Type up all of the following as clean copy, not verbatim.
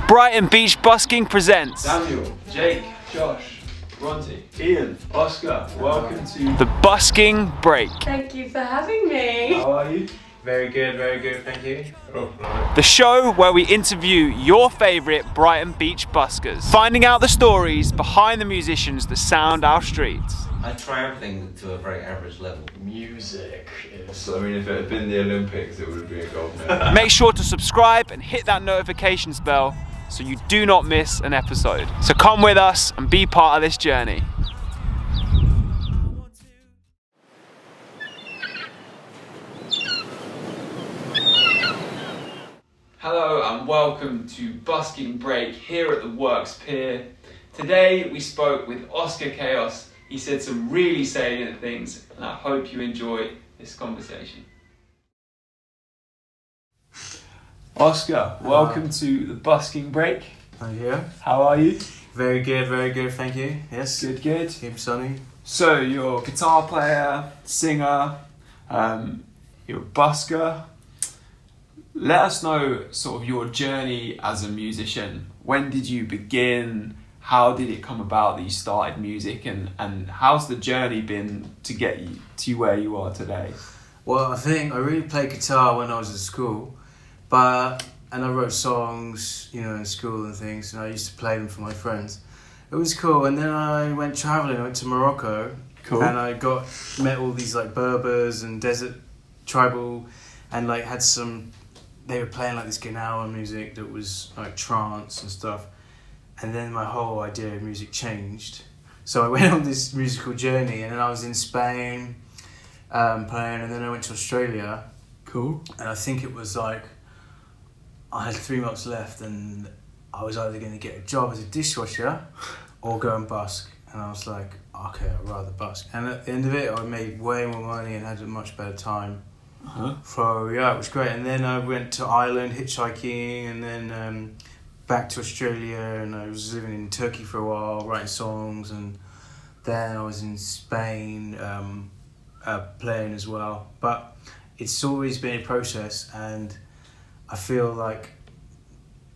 Brighton Beach Busking presents Samuel, Jake, Josh, Bronte, Ian, Oscar, welcome to the Busking Break. Thank you for having me. How are you? Very good, thank you. The show where we interview your favourite Brighton Beach Buskers, finding out the stories behind the musicians that sound our streets. I try everything to a very average level. Music is... I mean, if it had been the Olympics, it would be a gold medal. Make sure to subscribe and hit that notifications bell so you do not miss an episode. So come with us and be part of this journey. Hello and welcome to Busking Break here at the Works Pier. Today we spoke with Oscar Chaos. He said some really salient things and I hope you enjoy this conversation. Oscar, welcome to the Busking Break. I'm here. How are you? Very good, thank you. Yes. Good, good. Keep sunny. So you're a guitar player, singer, you're a busker. Let us know sort of your journey as a musician. When did you begin? How did it come about that you started music, and how's the journey been to get you to where you are today? Well, I think I really played guitar when I was at school, and I wrote songs, in school and things, and I used to play them for my friends. It was cool, and then I went travelling. I went to Morocco, Cool. and I met all these like Berbers and desert tribal, and like had some. They were playing like this Granada music that was like trance and stuff. And then my whole idea of music changed. So I went on this musical journey, and then I was in Spain playing, and then I went to Australia. Cool. And I think it was like, I had 3 months left, and I was either going to get a job as a dishwasher or go and busk. And I was like, okay, I'd rather busk. And at the end of it, I made way more money and had a much better time. Uh-huh. So yeah, it was great. And then I went to Ireland hitchhiking, and then back to Australia, and I was living in Turkey for a while, writing songs, and then I was in Spain playing as well. But it's always been a process, and I feel like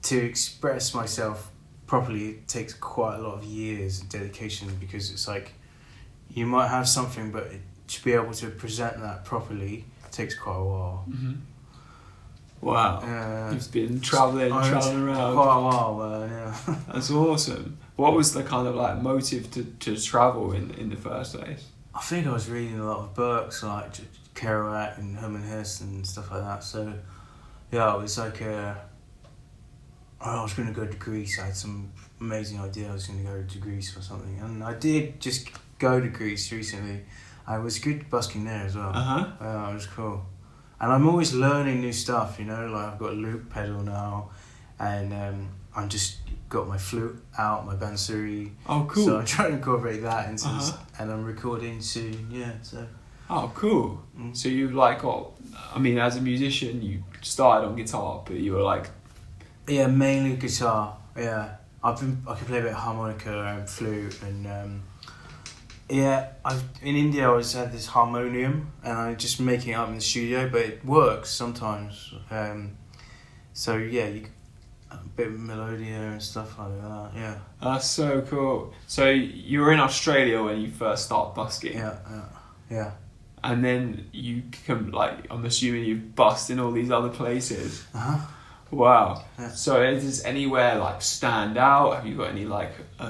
to express myself properly it takes quite a lot of years of dedication, because it's like you might have something, but to be able to present that properly takes quite a while. Mm-hmm. Wow. You've been travelling around. Quite a while, yeah. That's awesome. What was the kind of like motive to travel in the first place? I think I was reading a lot of books like Kerouac and Herman Hesse and stuff like that. So yeah, it was like I was going to go to Greece. I had some amazing idea I was going to go to Greece or something, and I did just go to Greece recently. I was good busking there as well. It was cool. And I'm always learning new stuff, like I've got a loop pedal now, and I'm just got my flute out, my bansuri. Oh, cool. So I'm trying to incorporate that into this, and I'm recording soon, so. Oh, cool. So you've like got, as a musician, you started on guitar, but you were like... Yeah, mainly guitar, yeah. I can play a bit of harmonica and flute, and in India I always had this harmonium, and I just making it up in the studio, but it works sometimes. So yeah, a bit of melodia and stuff like that. Yeah. That's so cool. So you were in Australia when you first started busking. Yeah. And then you come I'm assuming you've busked in all these other places. Wow. Yeah. So does anywhere stand out? Have you got any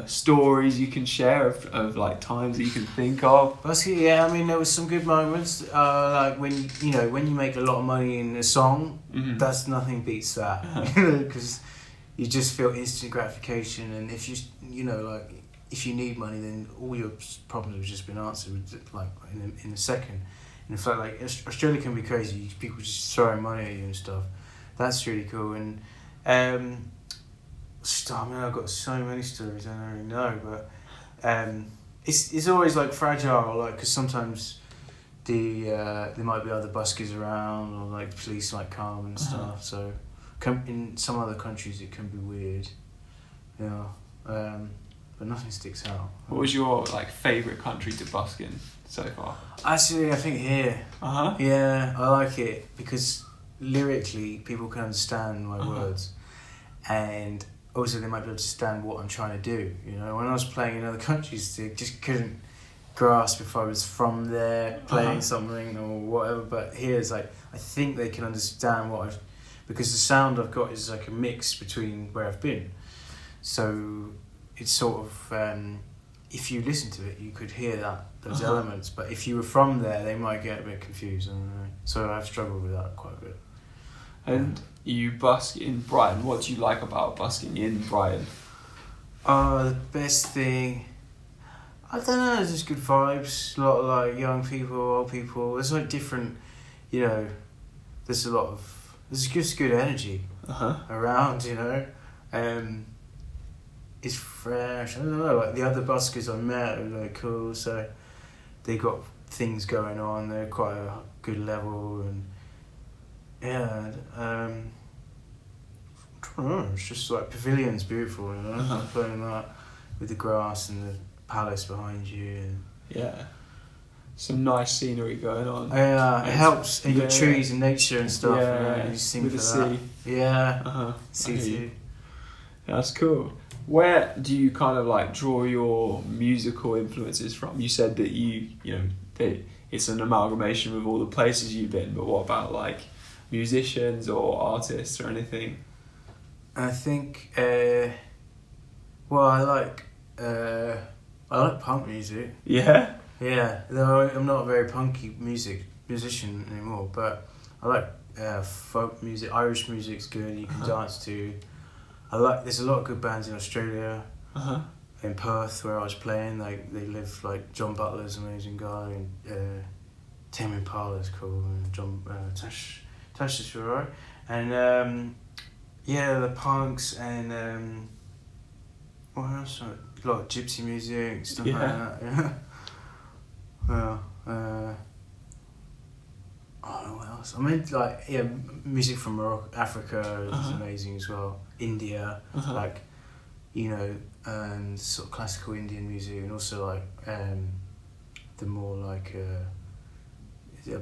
stories you can share of times that you can think of? Basically, yeah. There was some good moments. When you make a lot of money in a song, that's nothing beats that. Because you just feel instant gratification, and if if you need money, then all your problems have just been answered in a second. And in fact, Australia can be crazy. People just throwing money at you and stuff. That's really cool, and I've got so many stories I don't really know, but it's always fragile, because sometimes there might be other buskers around, or the police might come and stuff. So in some other countries it can be weird, but nothing sticks out. What was your favourite country to busk in so far? Actually, I think here. Yeah, I like it because lyrically people can understand my words, and also they might be able to understand what I'm trying to do. You know, when I was playing in other countries, they just couldn't grasp if I was from there playing something or whatever. But here it's like I think they can understand what I've, because the sound I've got is like a mix between where I've been. So it's sort of if you listen to it, you could hear those elements. But if you were from there, they might get a bit confused. So I've struggled with that quite a bit. And you busk in Brighton. What do you like about busking in Brighton? The best thing, I don't know, there's just good vibes. A lot of like young people, old people. There's like different, you know, there's just good energy around, you know. It's fresh. I don't know, like the other buskers I met are like cool, so they got things going on. They're quite a good level, and yeah, I don't know. It's just like Pavilion's beautiful, you know. Playing that with the grass and the palace behind you. And yeah, some nice scenery going on. Yeah, it helps. And you got trees and nature and stuff. Yeah, you sing with for the that. sea. Yeah, sea too. That's cool. Where do you kind of like draw your musical influences from? You said that you know, that it's an amalgamation of all the places you've been, but what about like musicians or artists or anything? I think, well, I like punk music. Yeah? Yeah, though I'm not a very punky musician anymore, but I like folk music. Irish music's good, you can dance to. There's a lot of good bands in Australia, in Perth where I was playing. Like they live, like John Butler's an amazing guy, and Tame Impala's cool, and John Tash is alright, and yeah, the punks and what else? A lot of gypsy music, stuff like that. Yeah. Well, I don't know what else. I mean, like, yeah, music from Morocco, Africa is amazing as well. India, like, you know, and sort of classical Indian music, and also like the more like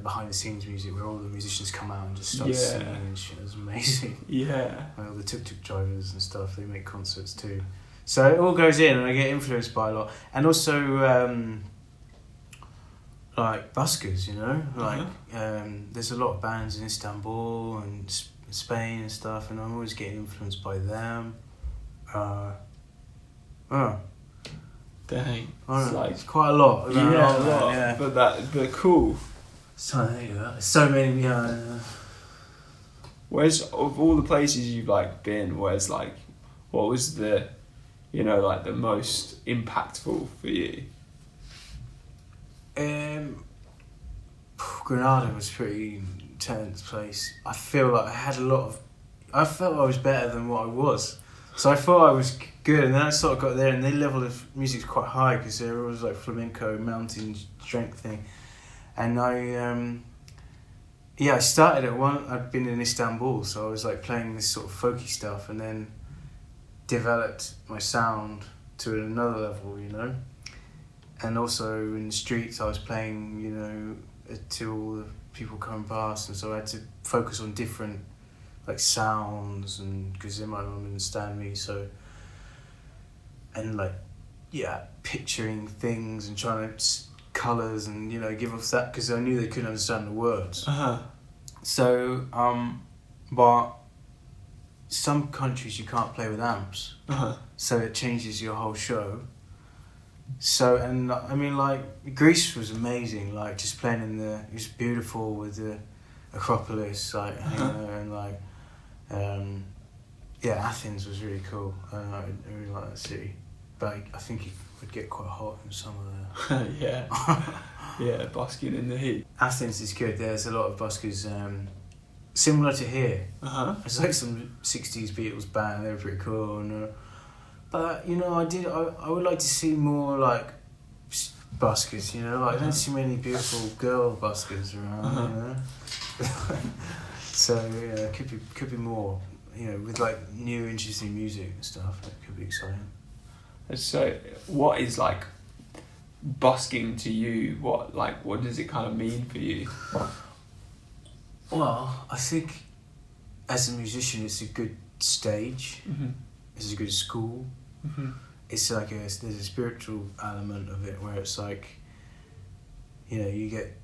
behind the scenes music where all the musicians come out and just start singing and shit. It's amazing. Yeah. Like all the tuk-tuk drivers and stuff, they make concerts too. So it all goes in, and I get influenced by a lot. And also, like buskers, you know, like there's a lot of bands in Istanbul and Spain and stuff, and I'm always getting influenced by them. Dang. It's like quite a lot. a lot. Yeah. But cool. So many. Where's, of all the places you've like been, where's like, what was the, you know, like the most impactful for you? Granada was a pretty intense place. I feel like I felt I was better than what I was. So I thought I was good, and then I sort of got there, and their level of music's quite high because there was like flamenco, mountain strength thing. And I started at one. I'd been in Istanbul, so I was like playing this sort of folky stuff, and then developed my sound to another level, you know. And also in the streets, I was playing, you know, to all the people coming past, and so I had to focus on different like sounds, and because they might not understand me, so, and like, yeah, picturing things and trying to colours and, you know, give off that, because I knew they couldn't understand the words. So, but some countries you can't play with amps, so it changes your whole show. So, and I mean, like, Greece was amazing, like, just playing it was beautiful with the Acropolis, like, you know, and like, yeah, Athens was really cool. I really like that city, but I think it would get quite hot in summer there. Yeah, busking in the heat. Athens is good. There's a lot of buskers, similar to here. It's like some 60s Beatles band. They're pretty cool. And, but, you know, I would like to see more, like, buskers, you know? Like, I don't see many beautiful girl buskers around, you know? So, yeah, it could be more, you know, with, like, new, interesting music and stuff. It could be exciting. So, what is, like, busking to you? What does it kind of mean for you? Well, I think as a musician, it's a good stage. It's a good school. Mm-hmm. It's like there's a spiritual element of it where it's like, you know, you get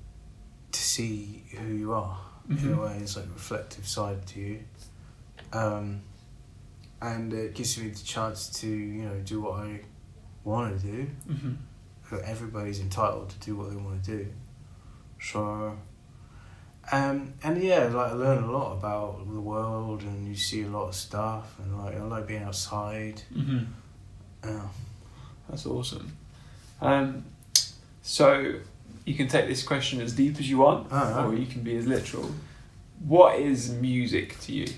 to see who you are in a way. It's like a reflective side to you, and it gives me the chance to, you know, do what I want to do. Everybody's entitled to do what they want to do, so and yeah, like I learn a lot about the world, and you see a lot of stuff, and like I like being outside. Yeah. That's awesome. So you can take this question as deep as you want, or you can be as literal. What is music to you?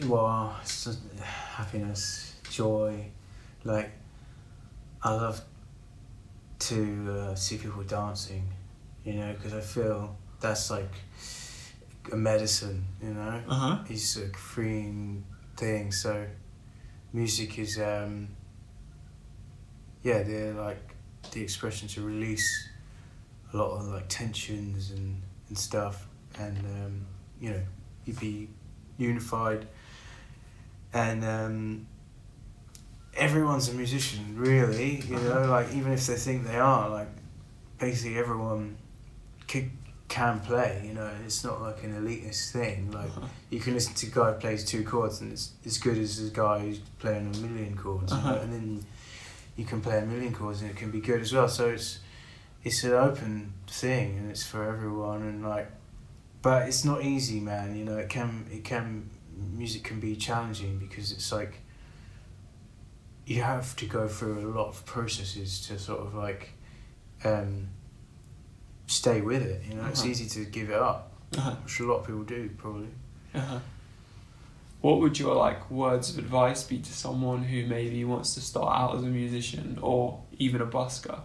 Well, it's just happiness, joy. Like, I love to see people dancing, you know, because I feel that's like a medicine, you know. It's a freeing thing. So, music is, they're like the expression to release a lot of like tensions and stuff, and you know, you'd be unified, and everyone's a musician, really, you know, like even if they think they are, like basically everyone can play, you know. It's not like an elitist thing. Like you can listen to a guy who plays 2 chords and it's as good as a guy who's playing 1,000,000 chords, you know? And then you can play 1,000,000 chords and it can be good as well. So it's an open thing and it's for everyone, and like, but it's not easy, man. You know, music can be challenging because it's like you have to go through a lot of processes to sort of like stay with it, you know. It's easy to give it up, which a lot of people do probably. What would your like words of advice be to someone who maybe wants to start out as a musician or even a busker?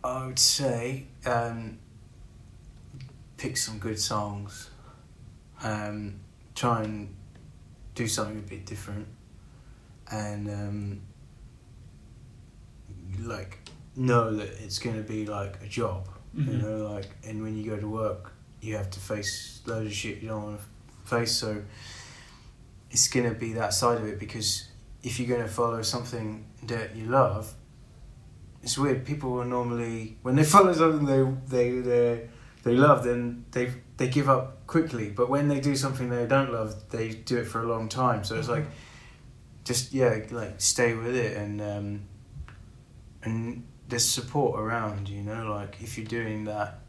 I would say pick some good songs, try and do something a bit different, and like know that it's going to be like a job, you know, like, and when you go to work you have to face loads of shit you don't want to face, so it's going to be that side of it, because if you're going to follow something that you love, it's weird, people will normally, when they follow something they love, then they give up quickly, but when they do something they don't love, they do it for a long time. So it's like, just like stay with it, and there's support around, you know, like if you're doing that,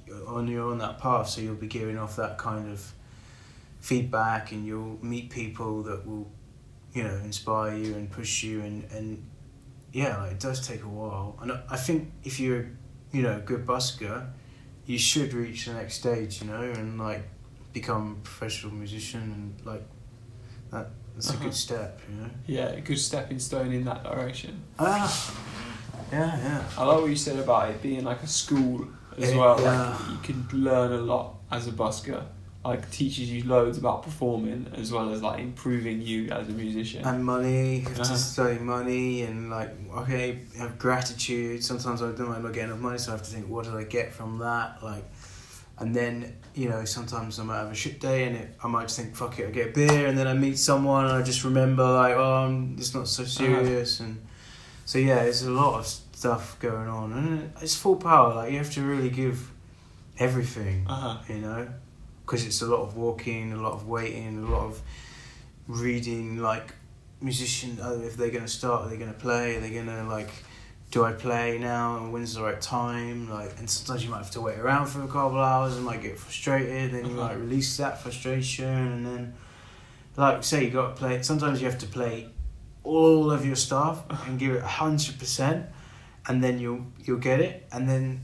you're on that path, so you'll be giving off that kind of feedback, and you'll meet people that will, you know, inspire you and push you, and yeah, like, it does take a while. And I think if you're, you know, a good busker, you should reach the next stage, you know, and like become a professional musician, and like that's a good step, you know. Yeah, a good stepping stone in that direction. Yeah. I like what you said about it being like a school as well. Yeah. Like you can learn a lot as a busker. Like teaches you loads about performing as well as like improving you as a musician. And money, you have to study money, and like, okay, have gratitude. Sometimes I don't not get enough money, so I have to think, what did I get from that? Like, and then, you know, sometimes I might have a shit day, and I might just think, fuck it, I'll get a beer, and then I meet someone and I just remember like, oh, it's not so serious, and so yeah, there's a lot of stuff going on, and it's full power. Like you have to really give everything, you know. Because it's a lot of walking, a lot of waiting, a lot of reading, like, musicians, if they're going to start, are they going to play, are they going to, like, do I play now, and when's the right time, like, and sometimes you might have to wait around for a couple of hours and might get frustrated, then you might release that frustration, and then, like, say you got to play, sometimes you have to play all of your stuff and give it 100%, and then you'll get it, and then,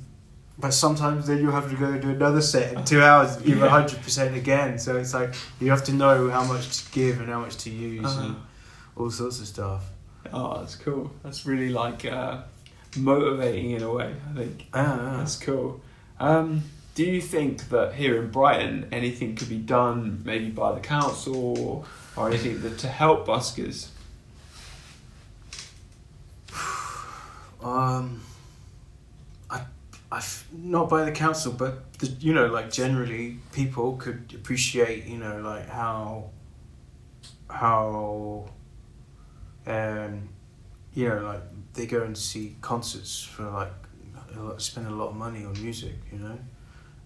but sometimes then you have to go do another set in 2 hours and give 100% again. So it's like you have to know how much to give and how much to use and all sorts of stuff. Oh, that's cool. That's really like motivating in a way, I think. That's cool. Do you think that here in Brighton anything could be done maybe by the council or anything to help buskers? not by the council, but you know, like generally people could appreciate, you know, like how you know, like they go and see concerts for like spend a lot of money on music, you know,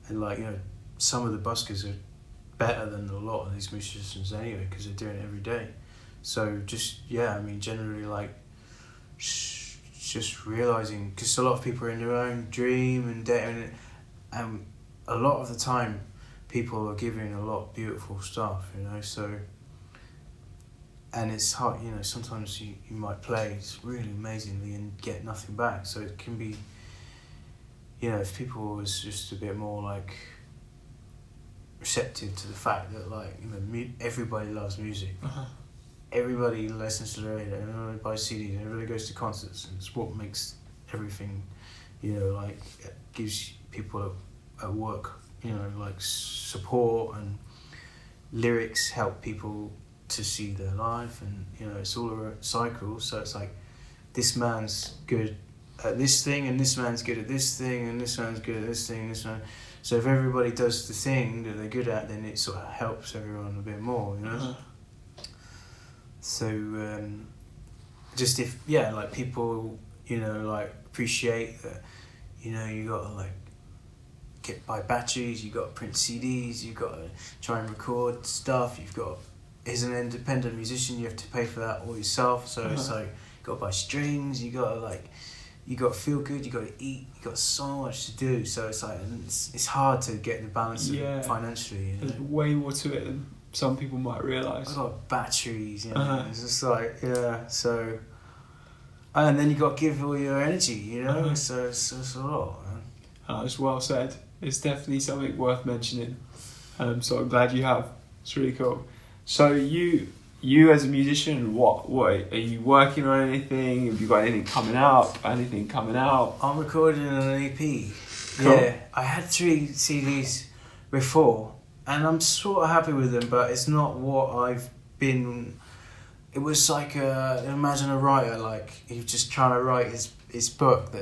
and like, you know, some of the buskers are better than a lot of these musicians anyway because they're doing it every day. So just, yeah, I mean, generally like just realizing, because a lot of people are in their own dream and a lot of the time people are giving a lot of beautiful stuff, you know, so, and it's hard, you know, sometimes you might play really amazingly and get nothing back, so it can be, you know, if people was just a bit more like receptive to the fact that, like, you know, everybody loves music. Everybody listens to the radio, everybody buys CDs, everybody goes to concerts, and it's what makes everything, you know, like, gives people at work, you know, like support, and lyrics help people to see their life, and, you know, it's all a cycle, so it's like, this man's good at this thing, and this man's good at this thing, and this man's good at this thing, and this man. So if everybody does the thing that they're good at, then it sort of helps everyone a bit more, you know? So, just if, yeah, like people, you know, like appreciate that, you know, you gotta like buy batteries, you gotta print CDs, you gotta try and record stuff, you've got, as an independent musician, you have to pay for that all yourself, so it's like, you gotta buy strings, you gotta like, you got to feel good, you got to eat, you got so much to do, so it's like, it's hard to get the balance financially, you know? There's way more to it than some people might realise. I got batteries, you know, it's just like, yeah, so, and then you got to give all your energy, you know, so it's a lot, man. It's well said. It's definitely something worth mentioning, so I'm glad you have. It's really cool. So you as a musician, what are you working on? Anything? Have you got anything coming out? I'm recording an EP. Cool. Yeah, I had 3 CDs before, and I'm sort of happy with them, but it's not what I've been. It was like imagine a writer, like he's just trying to write his book.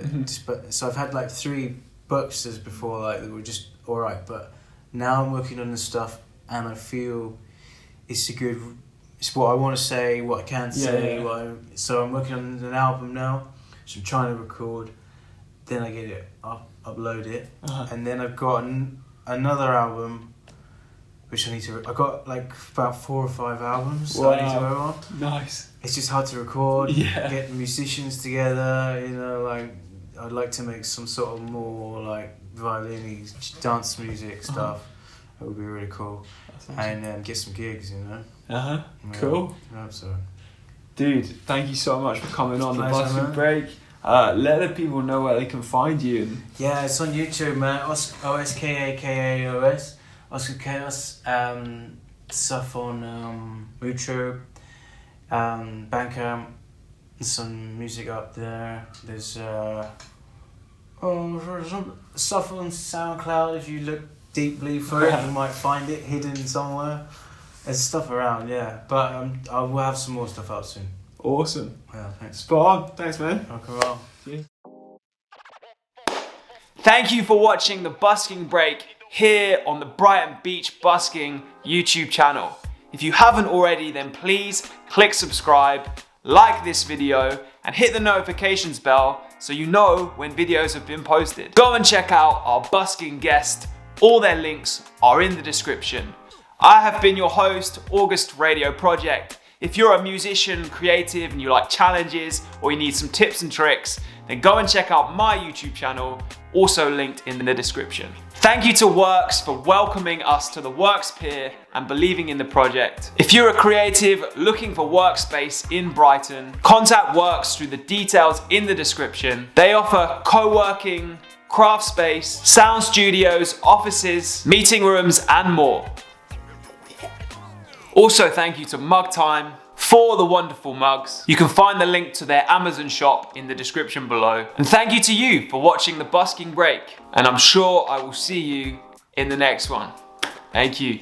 So I've had like 3 books before, like that were just alright, but now I'm working on this stuff, and I feel it's what I want to say, what I can say. So I'm working on an album now, so I'm trying to record, then I get it upload it, and then I've got another album which I need to. I've got like about 4 or 5 albums that I need to work on. Nice. It's just hard to record, get musicians together, you know, like I'd like to make some sort of more like violin-y dance music stuff. That would be really cool. Awesome. And get some gigs, you know. Cool. I hope so. Dude, thank you so much for coming on the Busking man. Break. Let the people know where they can find you. Yeah, it's on YouTube, man. OSKAKAOS. Oscar Chaos. Stuff on YouTube, Bandcamp. Some music up there. There's some stuff on SoundCloud. If you look deeply for it, you might find it hidden somewhere. There's stuff around, yeah. But I will have some more stuff out soon. Awesome. Yeah, thanks. Spot on. Thanks, man. Rock and roll. Thank you for watching the Busking Break here on the Brighton Beach Busking YouTube channel. If you haven't already, then please click subscribe, like this video, and hit the notifications bell so you know when videos have been posted. Go and check out our busking guest. All their links are in the description. I have been your host, August Radio Project. If you're a musician, creative, and you like challenges, or you need some tips and tricks, then go and check out my YouTube channel, also linked in the description. Thank you to Works for welcoming us to the Works Pier and believing in the project. If you're a creative looking for workspace in Brighton, contact Works through the details in the description. They offer co-working, craft space, sound studios, offices, meeting rooms, and more. Also, thank you to Mug Time for the wonderful mugs. You can find the link to their Amazon shop in the description below. And thank you to you for watching the Busking Break. And I'm sure I will see you in the next one. Thank you.